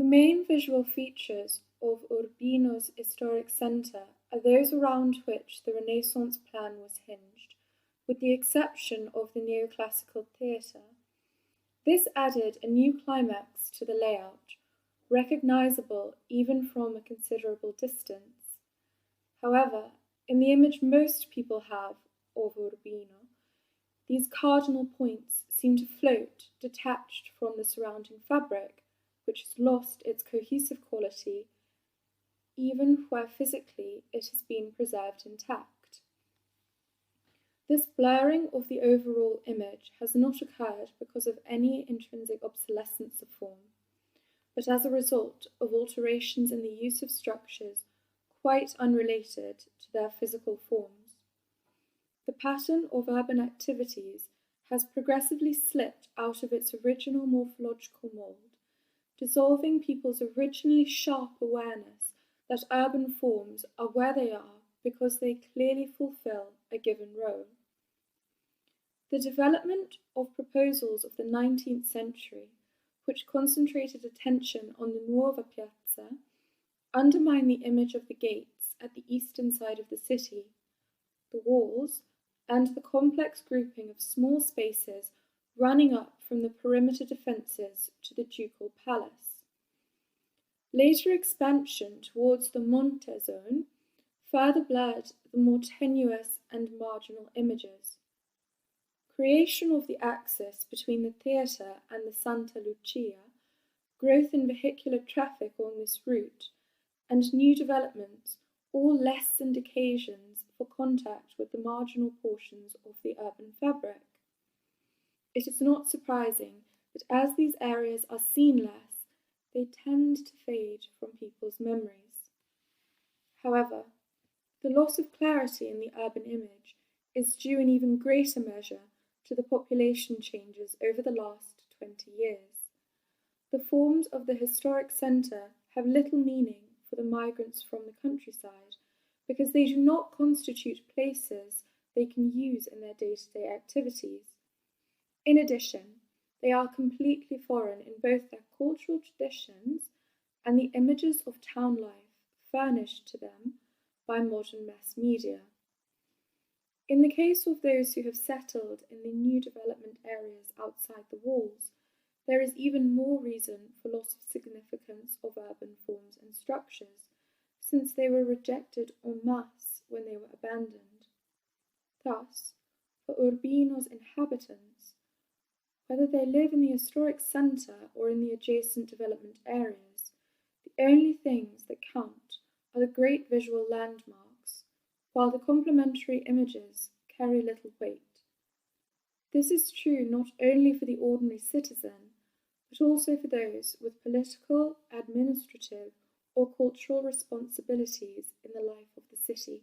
main visual features of Urbino's historic centre are those around which the Renaissance plan was hinged, with the exception of the neoclassical theatre. This added a new climax to the layout, recognisable even from a considerable distance. However, in the image most people have of Urbino, these cardinal points seem to float detached from the surrounding fabric, which has lost its cohesive quality, even where physically it has been preserved intact. This blurring of the overall image has not occurred because of any intrinsic obsolescence of form, but as a result of alterations in the use of structures quite unrelated to their physical forms. The pattern of urban activities has progressively slipped out of its original morphological mould, dissolving people's originally sharp awareness that urban forms are where they are because they clearly fulfill a given role. The development of proposals of the 19th century, which concentrated attention on the Nuova Piazza, undermine the image of the gates at the eastern side of the city, the walls, and the complex grouping of small spaces running up from the perimeter defences to the ducal palace. Later expansion towards the Monte zone further blurred the more tenuous and marginal images. Creation of the axis between the theatre and the Santa Lucia, growth in vehicular traffic on this route, and new developments all lessened occasions for contact with the marginal portions of the urban fabric. It is not surprising that as these areas are seen less, they tend to fade from people's memories. However, the loss of clarity in the urban image is due in even greater measure to the population changes over the last 20 years. The forms of the historic centre have little meaning for the migrants from the countryside because they do not constitute places they can use in their day-to-day activities. In addition, they are completely foreign in both their cultural traditions and the images of town life furnished to them by modern mass media. In the case of those who have settled in the new development areas outside the walls, there is even more reason for loss of significance of urban forms and structures, since they were rejected en masse when they were abandoned. Thus, for Urbino's inhabitants, whether they live in the historic centre or in the adjacent development areas, the only things that count are the great visual landmarks, while the complementary images carry little weight. This is true not only for the ordinary citizen, but also for those with political, administrative, or cultural responsibilities in the life of the city.